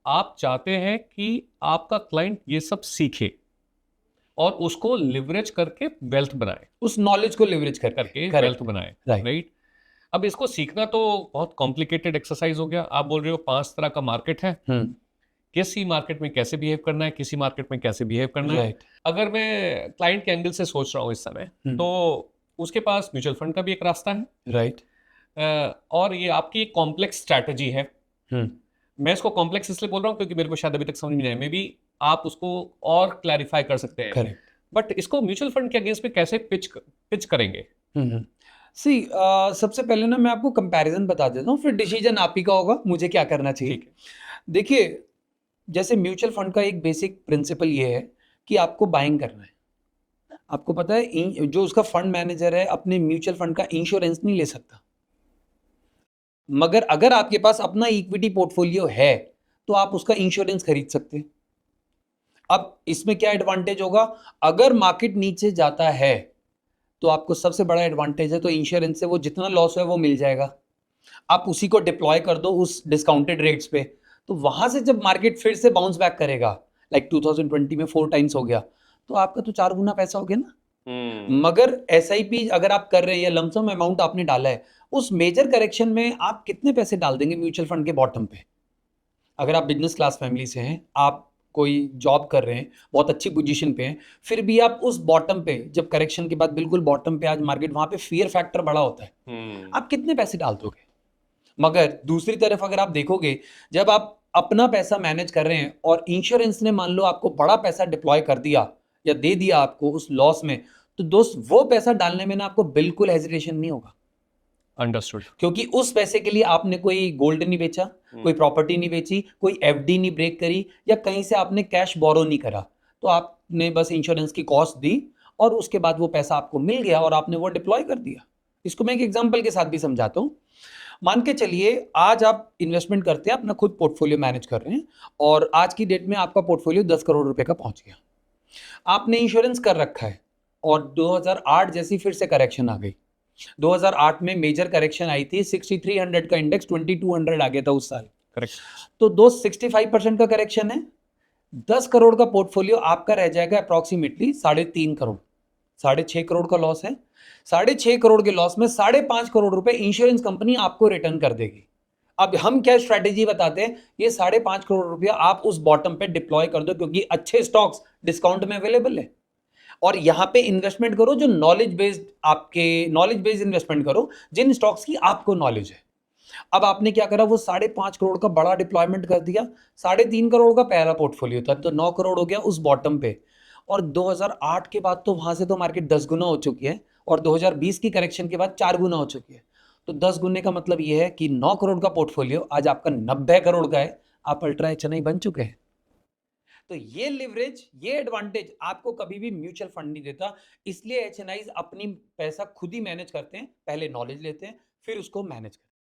आप चाहते हैं कि आपका क्लाइंट ये सब सीखे और उसको लिवरेज करके वेल्थ बनाए, उस नॉलेज को लिवरेज करके करेक्ट वेल्थ बनाए, राइट राइट? अब इसको सीखना तो बहुत कॉम्प्लिकेटेड एक्सरसाइज हो गया। आप बोल रहे हो 5 तरह का मार्केट है, हम्म किसी मार्केट में कैसे बिहेव करना है, किसी मार्केट में कैसे बिहेव करना है। राइट अगर मैं क्लाइंट के एंगल से सोच रहा हूँ इस समय, तो उसके पास म्यूचुअल फंड का भी एक रास्ता है, राइट और ये आपकी एक कॉम्प्लेक्स स्ट्रैटेजी है। हम्म मैं इसको कॉम्प्लेक्स इसलिए बोल रहा हूँ क्योंकि मेरे को शायद अभी तक समझ में नहीं आया, मे बी आप उसको और क्लैरिफाई कर सकते हैं। करेक्ट बट इसको म्यूचुअल फंड के अगेंस्ट में कैसे पिच करेंगे? सी सबसे पहले ना मैं आपको कंपैरिजन बता देता हूँ, फिर डिसीजन आप ही का होगा मुझे क्या करना चाहिए। ठीक है। देखिए, जैसे म्यूचुअल फंड का एक बेसिक प्रिंसिपल ये है कि आपको बाइंग करना है। आपको पता है जो उसका फंड मैनेजर है अपने म्यूचुअल फंड का इंश्योरेंस नहीं ले सकता, मगर अगर आपके पास अपना इक्विटी पोर्टफोलियो है तो आप उसका इंश्योरेंस खरीद सकते हैं। अब इसमें क्या एडवांटेज होगा, अगर मार्केट नीचे जाता है तो आपको सबसे बड़ा एडवांटेज है तो इंश्योरेंस से वो जितना लॉस है वो मिल जाएगा, आप उसी को डिप्लॉय कर दो उस डिस्काउंटेड रेट्स पे। तो वहां से जब मार्केट फिर से बाउंस बैक करेगा, लाइक 2020 में 4 टाइम्स हो गया, तो आपका तो 4 गुना पैसा हो गया ना। मगर एसआईपी अगर आप कर रहे हैं या लमसम अमाउंट आपने डाला है, उस मेजर करेक्शन में आप कितने पैसे डाल देंगे म्यूचुअल फंड के बॉटम पे? अगर आप बिजनेस क्लास फैमिली से हैं, आप कोई जॉब कर रहे हैं, बहुत अच्छी पोजीशन पे हैं, फिर भी आप उस बॉटम पे, जब करेक्शन के बाद बिल्कुल बॉटम पे आज मार्केट, वहां पे फियर फैक्टर बड़ा होता है, आप कितने पैसे डाल दोगे? मगर दूसरी तरफ अगर आप देखोगे, जब आप अपना पैसा मैनेज कर रहे हैं और इंश्योरेंस ने मान लो आपको बड़ा पैसा डिप्लॉय कर दिया या दे दिया आपको उस लॉस में, तो दोस्त वो पैसा डालने में ना आपको बिल्कुल हेजिटेशन नहीं होगा, अंडरस्टूड। क्योंकि उस पैसे के लिए आपने कोई गोल्ड नहीं बेचा, कोई प्रॉपर्टी नहीं बेची, कोई एफडी नहीं ब्रेक करी, या कहीं से आपने कैश बोरो नहीं करा। तो आपने बस इंश्योरेंस की कॉस्ट दी और उसके बाद वो पैसा आपको मिल गया और आपने वो डिप्लॉय कर दिया। इसको मैं एक एग्जांपल के साथ भी समझाता हूं। मान के चलिए आज आप इन्वेस्टमेंट करते हैं, अपना खुद पोर्टफोलियो मैनेज कर रहे हैं, और आज की डेट में आपका पोर्टफोलियो 10 करोड़ रुपए का पहुंच गया। आपने इंश्योरेंस कर रखा है और 2008 जैसी फिर से करेक्शन आ गई। 2008 में मेजर करेक्शन आई थी, 6300 का इंडेक्स 2200 आ गया था उस साल। करेक्ट। तो दोस्त 65% का करेक्शन है, 10 करोड़ का पोर्टफोलियो आपका रह जाएगा अप्रोक्सीमेटली 3.5 करोड़, 6.5 करोड़ का लॉस है। 6.5 करोड़ के लॉस में 5.5 करोड़ रुपए इंश्योरेंस कंपनी आपको रिटर्न कर देगी। अब हम क्या स्ट्रेटेजी बताते हैं, ये 5.5 करोड़ रुपया आप उस बॉटम पे डिप्लॉय कर दो, क्योंकि अच्छे स्टॉक्स डिस्काउंट में अवेलेबल है, और यहां पे इन्वेस्टमेंट करो जो नॉलेज बेस्ड, आपके नॉलेज बेस्ड इन्वेस्टमेंट करो जिन स्टॉक्स की आपको नॉलेज है। अब आपने क्या करा, वो 5.5 करोड़ का बड़ा डिप्लॉयमेंट कर दिया, 3.5 करोड़ का पहला पोर्टफोलियो था, तो 9 करोड़ हो गया उस बॉटम पे। और 2008 के बाद तो वहां से तो मार्केट 10 गुना हो चुकी है, और 2020 की करेक्शन के बाद 4 गुना हो चुकी है। तो 10 गुने का मतलब ये है कि 9 करोड़ का पोर्टफोलियो आज आपका 90 करोड़ का है, आप अल्ट्रा एचएनआई बन चुके हैं। तो ये लिवरेज, ये एडवांटेज आपको कभी भी म्यूचुअल फंड नहीं देता। इसलिए एचएनआईज अपनी पैसा खुद ही मैनेज करते हैं, पहले नॉलेज लेते हैं फिर उसको मैनेज करते हैं।